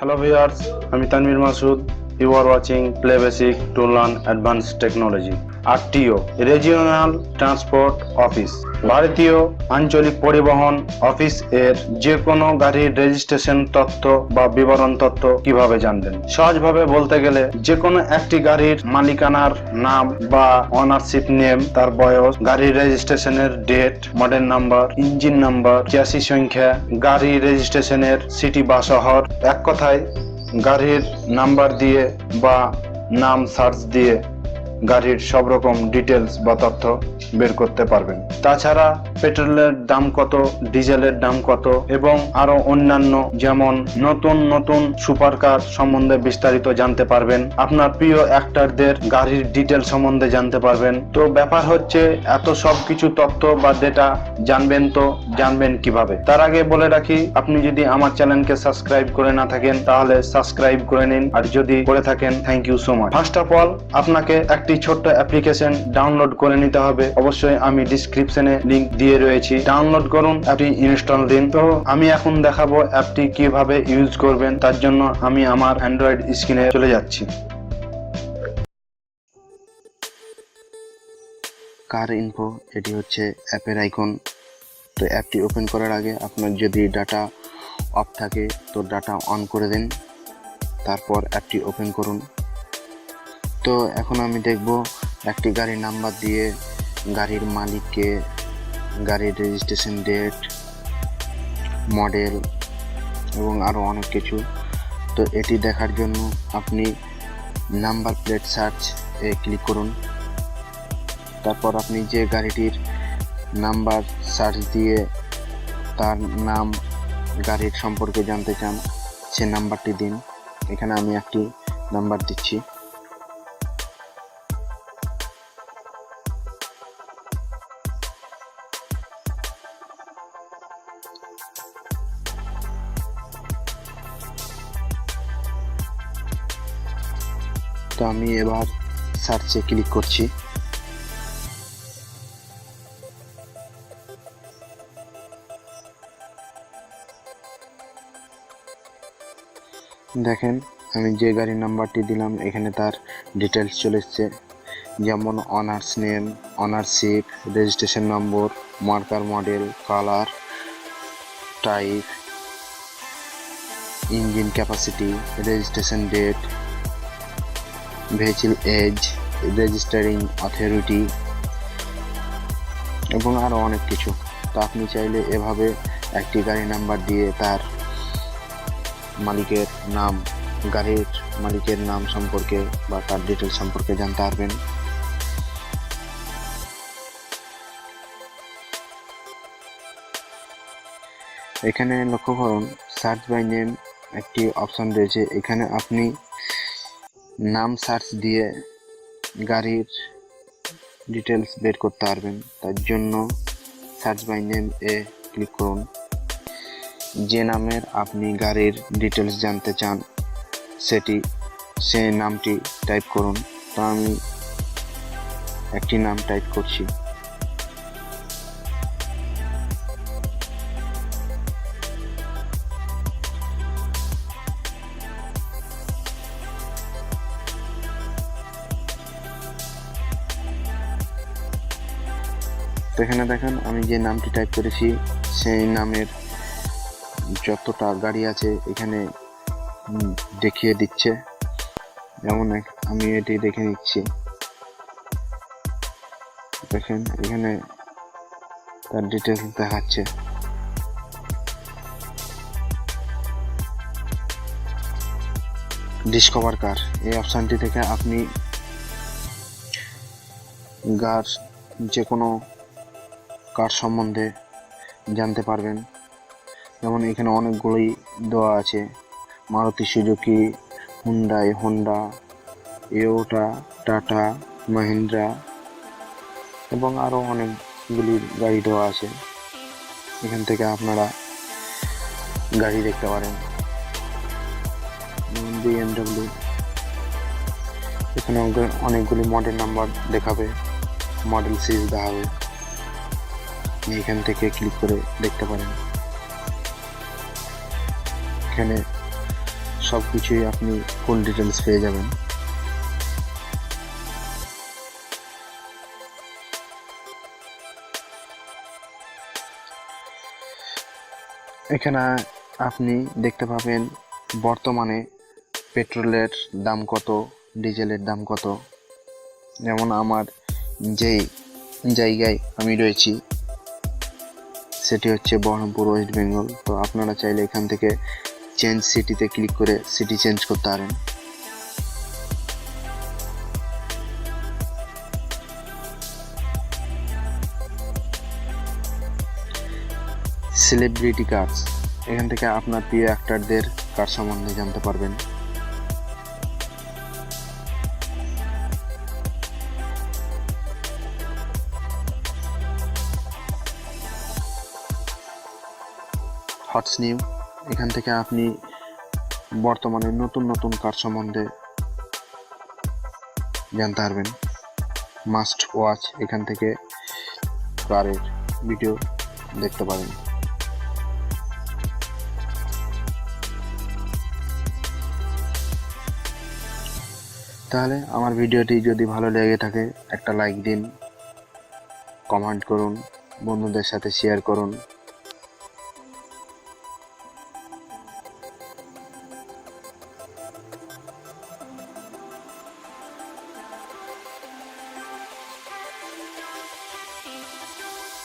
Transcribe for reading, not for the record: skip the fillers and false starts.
Hello viewers, আমি Tanvir Masud. You are watching Play Basic to Learn Advanced Technology. RTO Regional Transport Office ভারতীয় আঞ্চলিক পরিবহন office এর যে কোনো গাড়ির রেজিস্ট্রেশন তথ্য বা বিবরণ তথ্য কিভাবে জানবেন। সহজভাবে বলতে গেলে যে কোনো একটি গাড়ির মালিকানার নাম বা অনারশিপ নেম, তার বয়স, গাড়ির রেজিস্ট্রেশনের date, model number, engine number, chassis সংখ্যা, গাড়ির রেজিস্ট্রেশনের সিটি বা শহর, এক কথায় গাড়ির নাম্বার দিয়ে বা নাম সার্চ দিয়ে গাড়ির সব রকম ডিটেলস বা তথ্য বের করতে পারবেন। তাছাড়া পেট্রোলের দাম কত, ডিজেলের দাম কত এবং আরো অন্যান্য যেমন নতুন নতুন সুপারকার সম্বন্ধে বিস্তারিত জানতে পারবেন। আপনার প্রিয় অ্যাক্টরদের গাড়ির ডিটেল সম্বন্ধে জানতে পারবেন। তো ব্যাপার হচ্ছে এত সব কিছু তথ্য বা ডেটা জানবেন, তো জানবেন কিভাবে। তার আগে বলে রাখি, আপনি যদি আমার চ্যানেলকে সাবস্ক্রাইব করে না থাকেন তাহলে সাবস্ক্রাইব করে নিন, আর যদি করে থাকেন thank you so much. First of all আপনাকে একটি ছোট্ট অ্যাপ্লিকেশন ডাউনলোড করে নিতে হবে। অবশ্যই আমি ডিসক্রিপশনে লিংক দিয়ে রয়েছি, ডাউনলোড করুন, অ্যাপটি ইনস্টল দিন। তো আমি এখন দেখাবো অ্যাপটি কিভাবে ইউজ করবেন। তার জন্য আমি আমার অ্যান্ড্রয়েড স্ক্রিনে চলে যাচ্ছি। কার ইনফো, এটি হচ্ছে অ্যাপের আইকন। তো অ্যাপটি ওপেন করার আগে আপনার যদি ডাটা অফ থাকে তো ডাটা অন করে দিন, তারপর অ্যাপটি ওপেন করুন। তো এখন আমি দেখব একটি গাড়ির নাম্বার দিয়ে গাড়ির মালিককে, গাড়ির রেজিস্ট্রেশন ডেট, মডেল এবং আরও অনেক কিছু। তো এটি দেখার জন্য আপনি নাম্বার প্লেট সার্চ এ ক্লিক করুন। তারপর আপনি যে গাড়িটির নাম্বার সার্চ দিয়ে তার নাম, গাড়ির সম্পর্কে জানতে চান সে নাম্বারটি দিন। এখানে আমি একটি নাম্বার দিচ্ছি। তো আমি এবার সার্চে ক্লিক করছি। দেখেন আমি যে গাড়ির নাম্বারটি দিলাম এখানে তার ডিটেলস চলে এসছে, যেমন owner's name, ownership, registration number, maker, model, colour, type, engine capacity, registration date, vehicle age, registering authority এবং আরও অনেক কিছু। তো আপনি চাইলে এভাবে একটি গাড়ি নাম্বার দিয়ে তার মালিকের নাম, গাড়ির মালিকের নাম সম্পর্কে বা তার ডিটেল সম্পর্কে জানতে পারবেন। এখানে লক্ষ্য করুন সার্চ বাই নেম একটি অপশন রয়েছে। এখানে আপনি নাম সার্চ দিয়ে গাড়ির ডিটেলস বের করতে পারবেন। তার জন্য সার্চ বাই নেম এ ক্লিক করুন। যে নামের আপনি গাড়ির ডিটেলস জানতে চান সেই নামটি টাইপ করুন। তো আমি একটি নাম টাইপ করছি। তো এখানে দেখেন আমি যে নামটি টাইপ করেছি সেই নামের যতটা গাড়ি আছে এখানে দেখিয়ে দিচ্ছে। যেমন আমি এটি দেখে নিচ্ছি। দেখেন এখানে তার ডিটেলস দেখাচ্ছে। ডিসকভার কার, এই অপশানটি থেকে আপনি যে কোনো কার সম্বন্ধে জানতে পারবেন। যেমন এখানে অনেকগুলোই দেওয়া আছে, Maruti Suzuki, Hyundai, Honda, Yuta, tata, Mahindra এবং আরও অনেকগুলি গাড়ি দেওয়া আছে। এখান থেকে আপনারা গাড়ি দেখতে পারেন। BMW, এখানে অনেকগুলি মডেল নাম্বার দেখাবে, মডেল সিরিজ দেখাবে। এখান থেকে ক্লিক করে দেখতে পারেন। এখানে সব কিছুই আপনি ফুল ডিটেলস পেয়ে যাবেন। এখানে আপনি দেখতে পাবেন বর্তমানে পেট্রোলের দাম কত, ডিজেলের দাম কত। যেমন আমার যেই জায়গায় আমি রয়েছি সেটি হচ্ছে বহরমপুর, ওয়েস্ট বেঙ্গল। তো আপনারা চাইলে এখান থেকে চেঞ্জ সিটিতে ক্লিক করে সিটি চেঞ্জ করতে পারেন। সেলিব্রিটি কার্স, এখান থেকে আপনার প্রিয় অ্যাক্টরদের কার সম্বন্ধে জানতে পারবেন। হটস নিউ, এখান থেকে আপনি বর্তমানে নতুন নতুন কার সম্বন্ধে জানতে পারবেন। মাস্ট ওয়াচ, এখান থেকে কারের ভিডিও দেখতে পারেন। তাহলে আমার ভিডিওটি যদি ভালো লেগে থাকে একটা লাইক দিন, কমেন্ট করুন, বন্ধুদের সাথে শেয়ার করুন।